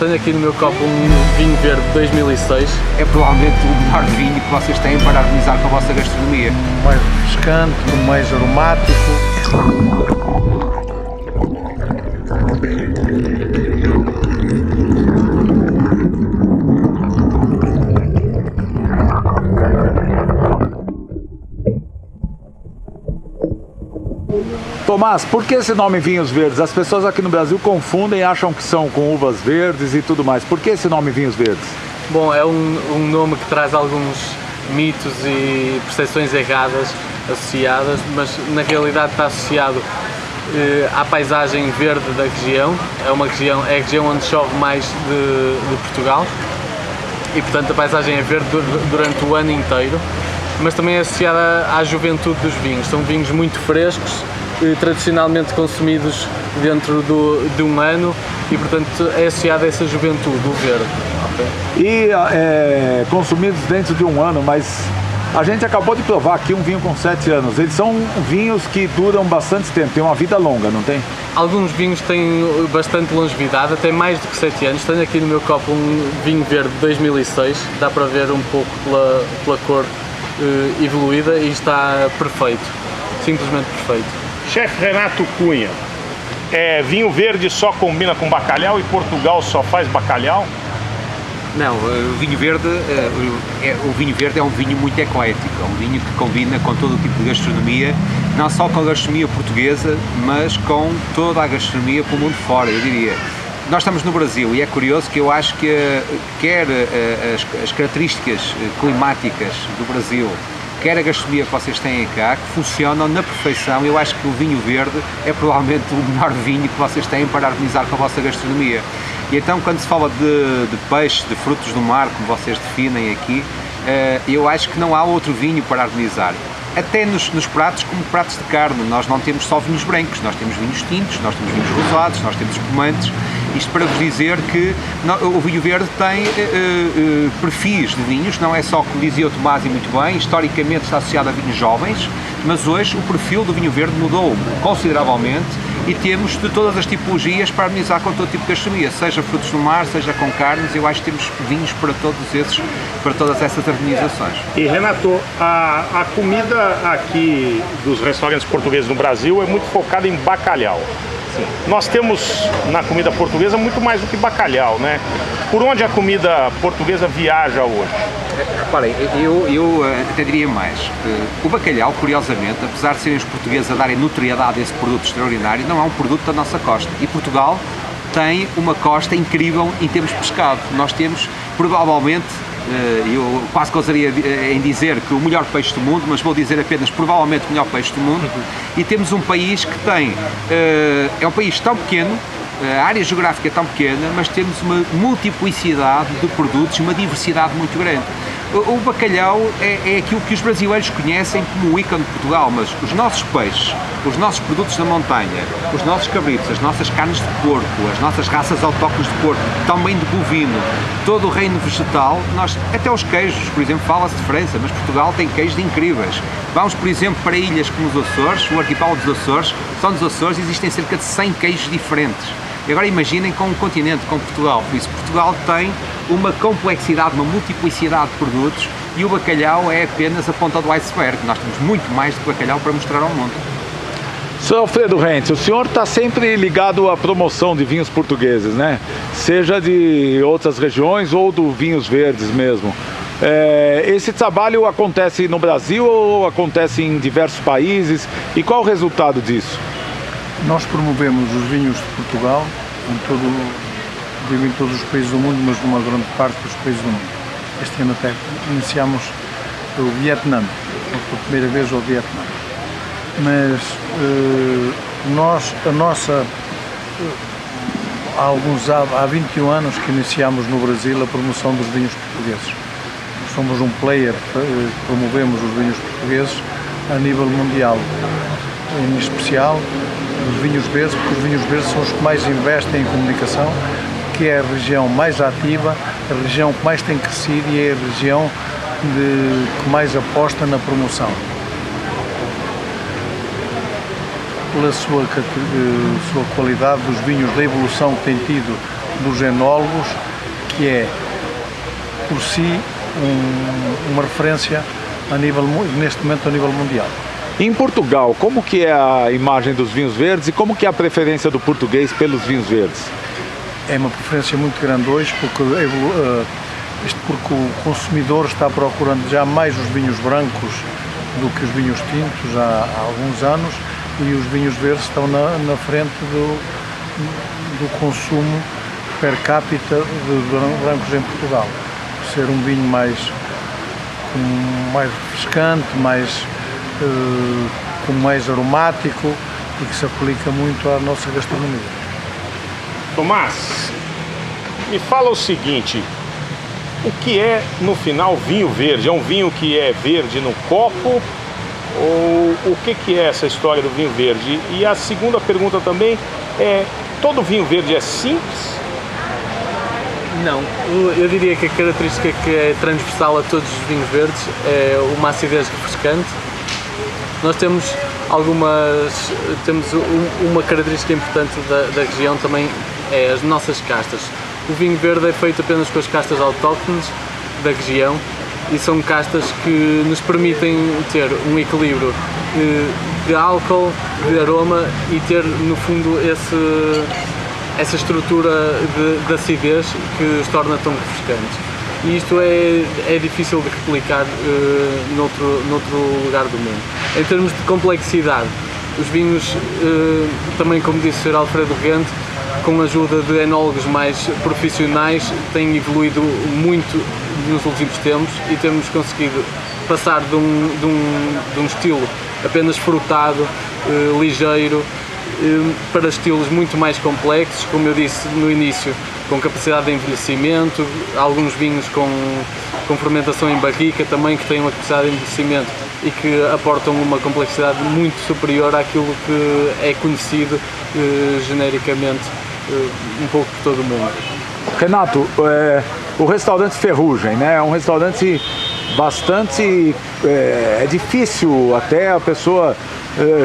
Tenho aqui no meu copo um vinho verde de 2006. É provavelmente o melhor vinho que vocês têm para harmonizar com a vossa gastronomia. Mais refrescante, mais aromático. Tomás, por que esse nome Vinhos Verdes? As pessoas aqui no Brasil confundem e acham que são com uvas verdes e tudo mais. Por que esse nome Vinhos Verdes? Bom, é um nome que traz alguns mitos e percepções erradas associadas, mas na realidade está associado à paisagem verde da região. É a região onde chove mais de Portugal e, portanto, a paisagem é verde durante o ano inteiro, mas também é associada à juventude dos vinhos. São vinhos muito frescos, tradicionalmente consumidos dentro de um ano e, portanto, é associada a essa juventude, o verde. Okay? E consumidos dentro de um ano, mas a gente acabou de provar aqui um vinho com 7 anos. Eles são vinhos que duram bastante tempo, tem uma vida longa, não tem? Alguns vinhos têm bastante longevidade, até mais do que 7 anos. Tenho aqui no meu copo um vinho verde de 2006, dá para ver um pouco pela cor evoluída e está perfeito, simplesmente perfeito. Chefe Renato Cunha, vinho verde só combina com bacalhau e Portugal só faz bacalhau? Não, o vinho verde é um vinho muito eclético, é um vinho que combina com todo o tipo de gastronomia, não só com a gastronomia portuguesa, mas com toda a gastronomia pelo mundo fora, eu diria. Nós estamos no Brasil e é curioso que eu acho que quer as características climáticas do Brasil, quer a gastronomia que vocês têm cá, que funcionam na perfeição. Eu acho que o vinho verde é provavelmente o melhor vinho que vocês têm para harmonizar com a vossa gastronomia. E então, quando se fala de peixe, de frutos do mar, como vocês definem aqui, eu acho que não há outro vinho para harmonizar. Até nos pratos, como pratos de carne, nós não temos só vinhos brancos, nós temos vinhos tintos, nós temos vinhos rosados, nós temos espumantes. Isto para vos dizer que o vinho verde tem perfis de vinhos, não é só, como dizia o Tomás e muito bem, historicamente está associado a vinhos jovens, mas hoje o perfil do vinho verde mudou consideravelmente e temos de todas as tipologias para harmonizar com todo tipo de gastronomia, seja frutos do mar, seja com carnes. Eu acho que temos vinhos para todas essas harmonizações. E Renato, a comida aqui dos restaurantes portugueses no Brasil é muito focada em bacalhau. Sim. Nós temos na comida portuguesa muito mais do que bacalhau, né? Por onde a comida portuguesa viaja hoje? Reparem, eu até diria mais. O bacalhau, curiosamente, apesar de serem os portugueses a darem notoriedade a esse produto extraordinário, não é um produto da nossa costa. E Portugal tem uma costa incrível em termos de pescado. Nós temos, provavelmente, eu quase gostaria em dizer que o melhor peixe do mundo, mas vou dizer apenas provavelmente o melhor peixe do mundo, e temos um país que tem, é um país tão pequeno, a área geográfica é tão pequena, mas temos uma multiplicidade de produtos, uma diversidade muito grande. O bacalhau é aquilo que os brasileiros conhecem como o ícone de Portugal, mas os nossos peixes, os nossos produtos da montanha, os nossos cabritos, as nossas carnes de porco, as nossas raças autóctones de porco, também de bovino, todo o reino vegetal, até os queijos, por exemplo, fala-se de França, mas Portugal tem queijos incríveis. Vamos, por exemplo, para ilhas como os Açores, o arquipélago dos Açores, só nos Açores existem cerca de 100 queijos diferentes. E agora imaginem com um continente como Portugal, por isso Portugal tem uma complexidade, uma multiplicidade de produtos e o bacalhau é apenas a ponta do iceberg. Nós temos muito mais do que bacalhau para mostrar ao mundo. Sr. Alfredo Rentz, o senhor está sempre ligado à promoção de vinhos portugueses, né? Seja de outras regiões ou do vinhos verdes mesmo. Esse trabalho acontece no Brasil ou acontece em diversos países? E qual o resultado disso? Nós promovemos os vinhos de Portugal em todos os países do mundo, mas numa grande parte dos países do mundo. Este ano até iniciamos o Vietnã, pela primeira vez o Vietnã. Mas há 21 anos que iniciamos no Brasil a promoção dos vinhos portugueses. Somos um player que promovemos os vinhos portugueses a nível mundial, em especial os vinhos verdes, porque os vinhos verdes são os que mais investem em comunicação, que é a região mais ativa, a região que mais tem crescido e é a região que mais aposta na promoção. Pela sua qualidade dos vinhos, da evolução que tem tido dos enólogos, que é, por si, uma referência neste momento a nível mundial. Em Portugal, como que é a imagem dos vinhos verdes e como que é a preferência do português pelos vinhos verdes? É uma preferência muito grande hoje, porque o consumidor está procurando já mais os vinhos brancos do que os vinhos tintos há alguns anos, e os vinhos verdes estão na frente do consumo per capita de brancos em Portugal. Por ser um vinho mais refrescante, com mais aromático e que se aplica muito à nossa gastronomia. Tomás, me fala o seguinte, o que é, no final, vinho verde? É um vinho que é verde no copo? Ou o que é essa história do vinho verde? E a segunda pergunta também é, todo vinho verde é simples? Não, eu diria que a característica que é transversal a todos os vinhos verdes é uma acidez refrescante. Nós temos uma característica importante da região também, é as nossas castas. O vinho verde é feito apenas com as castas autóctones da região e são castas que nos permitem ter um equilíbrio de álcool, de aroma e ter no fundo essa estrutura de acidez que os torna tão refrescantes. E isto é difícil de replicar noutro lugar do mundo. Em termos de complexidade, os vinhos, também como disse o Sr. Alfredo Rente, com a ajuda de enólogos mais profissionais, têm evoluído muito nos últimos tempos e temos conseguido passar de um estilo apenas frutado, ligeiro, para estilos muito mais complexos, como eu disse no início, com capacidade de envelhecimento, alguns vinhos com fermentação em barrica também, que têm uma capacidade de envelhecimento e que aportam uma complexidade muito superior àquilo que é conhecido genericamente um pouco por todo o mundo. Renato, o restaurante Ferrugem, né? É um restaurante bastante... é difícil até a pessoa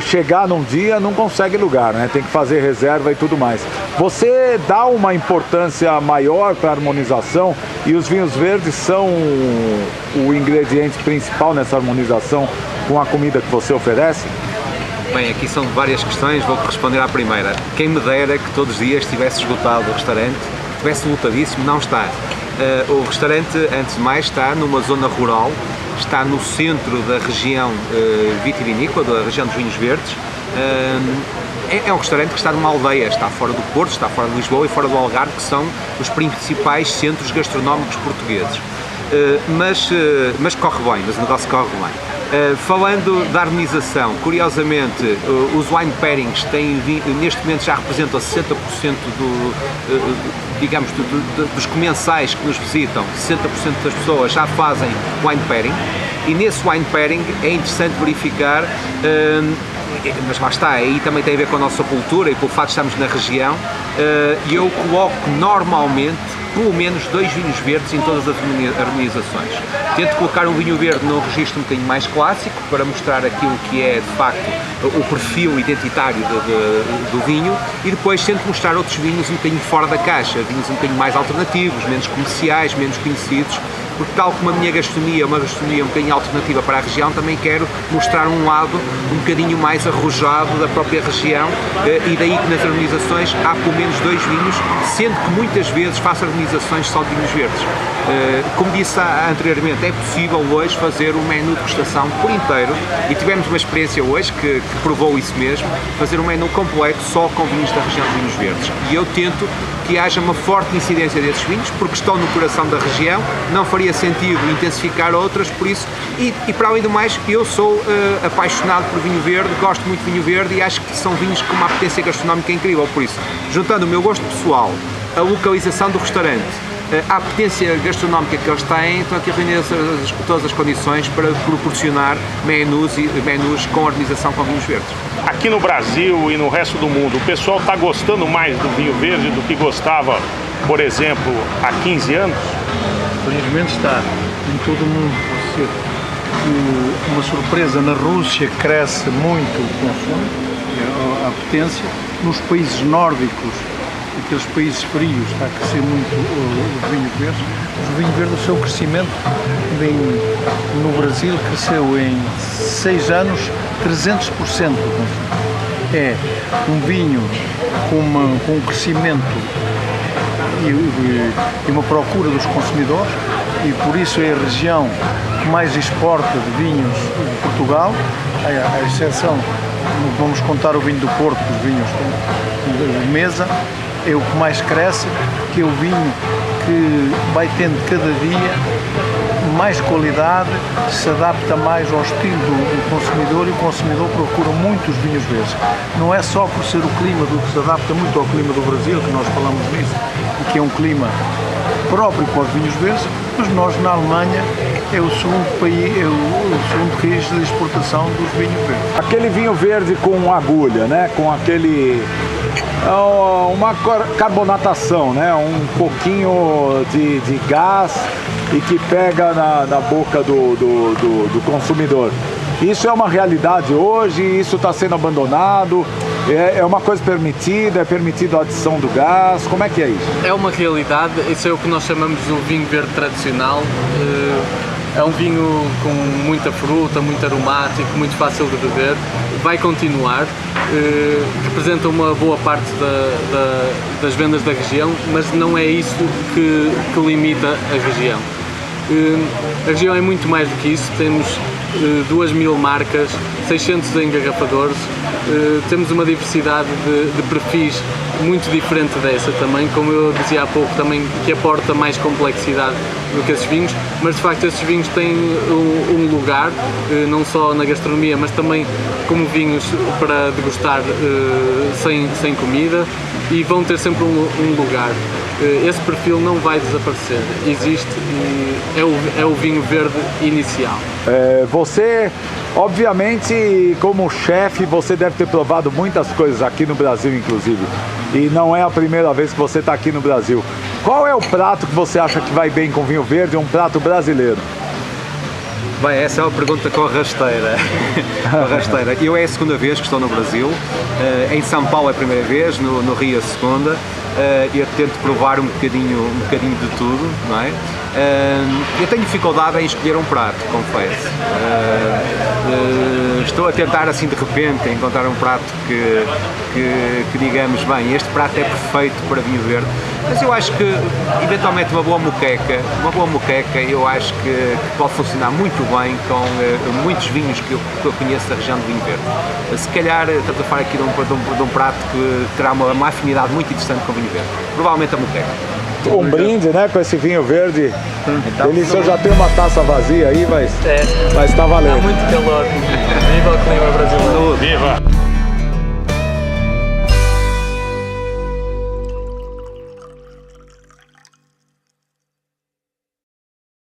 chegar num dia, não consegue lugar, né? Tem que fazer reserva e tudo mais. Você dá uma importância maior para a harmonização e os vinhos verdes são o ingrediente principal nessa harmonização com a comida que você oferece? Bem, aqui são várias questões, vou responder à primeira. Quem me dera que todos os dias estivesse esgotado o restaurante, estivesse lotadíssimo, não está. O restaurante, antes de mais, está numa zona rural, está no centro da região vitivinícola, da região dos vinhos verdes. É um restaurante que está numa aldeia, está fora do Porto, está fora de Lisboa e fora do Algarve, que são os principais centros gastronómicos portugueses. Mas corre bem, mas o negócio corre bem. Falando da harmonização, curiosamente, os wine pairings neste momento já representam 60% dos comensais que nos visitam, 60% das pessoas já fazem wine pairing, e nesse wine pairing é interessante verificar, mas lá está, aí também tem a ver com a nossa cultura e pelo facto de estarmos na região, e eu coloco normalmente pelo menos 2 vinhos verdes em todas as harmonizações. Tento colocar um vinho verde num registro um bocadinho mais clássico, para mostrar aquilo que é, de facto, o perfil identitário do vinho, e depois tento mostrar outros vinhos um bocadinho fora da caixa, vinhos um bocadinho mais alternativos, menos comerciais, menos conhecidos, porque tal como a minha gastronomia é uma gastronomia um bocadinho alternativa para a região, também quero mostrar um lado um bocadinho mais arrojado da própria região, e daí que nas harmonizações há pelo menos 2 vinhos, sendo que muitas vezes faço harmonizações só de vinhos verdes. Como disse anteriormente, é possível hoje fazer um menu de degustação por inteiro, e tivemos uma experiência hoje que provou isso mesmo, fazer um menu completo só com vinhos da região de vinhos verdes. E eu tento que haja uma forte incidência desses vinhos, porque estão no coração da região, não faria sentido intensificar outras, por isso, e para além do mais, eu sou apaixonado por vinho verde, gosto muito de vinho verde e acho que são vinhos com uma apetência gastronómica incrível, por isso, juntando o meu gosto pessoal, a localização do restaurante, a apetência gastronómica que eles têm, estão aqui a reunir todas as condições para proporcionar menus com harmonização com vinhos verdes. Aqui no Brasil e no resto do mundo, o pessoal está gostando mais do vinho verde do que gostava, por exemplo, há 15 anos? Felizmente está em todo o mundo. Uma surpresa, na Rússia cresce muito o consumo, a apetência. Nos países nórdicos aqueles países frios está a crescer muito os vinhos verdes. Os vinhos verdes, o seu crescimento no Brasil cresceu em 6 anos 300%. É um vinho com um crescimento e uma procura dos consumidores, e por isso é a região que mais exporta de vinhos de Portugal, à exceção, vamos contar o vinho do Porto, os vinhos de mesa, é o que mais cresce, que é o vinho que vai tendo cada dia mais qualidade, se adapta mais ao estilo do consumidor, e o consumidor procura muito os vinhos verdes. Não é só por ser o clima, que se adapta muito ao clima do Brasil, que nós falamos nisso, e que é um clima próprio para os vinhos verdes, mas nós na Alemanha é o segundo país, é o segundo país de exportação dos vinhos verdes. Aquele vinho verde com agulha, né? Com aquele... uma carbonatação, né? Um pouquinho de gás e que pega na boca do consumidor. Isso é uma realidade hoje? Isso está sendo abandonado? É uma coisa permitida? É permitido a adição do gás? Como é que é isso? É uma realidade, isso é o que nós chamamos de um vinho verde tradicional. É um vinho com muita fruta, muito aromático, muito fácil de beber. Vai continuar, representa uma boa parte das vendas da região, mas não é isso que limita a região. A região é muito mais do que isso, temos 2.000 marcas, 600 engarrafadores, temos uma diversidade de perfis muito diferente dessa também, como eu dizia há pouco, também que aporta mais complexidade do que esses vinhos, mas de facto esses vinhos têm um lugar, não só na gastronomia, mas também como vinhos para degustar sem comida, e vão ter sempre um lugar. Esse perfil não vai desaparecer, existe e é o vinho verde inicial. Você, obviamente, como chefe, você deve ter provado muitas coisas aqui no Brasil, inclusive, e não é a primeira vez que você está aqui no Brasil. Qual é o prato que você acha que vai bem com vinho verde, um prato brasileiro? Bem, essa é uma pergunta com rasteira. Eu é a segunda vez que estou no Brasil, em São Paulo é a primeira vez, no Rio a segunda. Eu tento provar um bocadinho de tudo, não é? Eu tenho dificuldade em escolher um prato, confesso. Estou a tentar assim de repente encontrar um prato que digamos, bem, este prato é perfeito para vinho verde, mas eu acho que eventualmente uma boa moqueca eu acho que pode funcionar muito bem com muitos vinhos que eu conheço da região de vinho verde. Se calhar estamos a falar aqui de um prato que terá uma afinidade muito interessante com vinho verde, provavelmente a moqueca. Um brinde, né, com esse vinho verde. Delícia, eu já tenho uma taça vazia aí, mas está valendo. Há muito calor. Viva o clima brasileiro. Viva!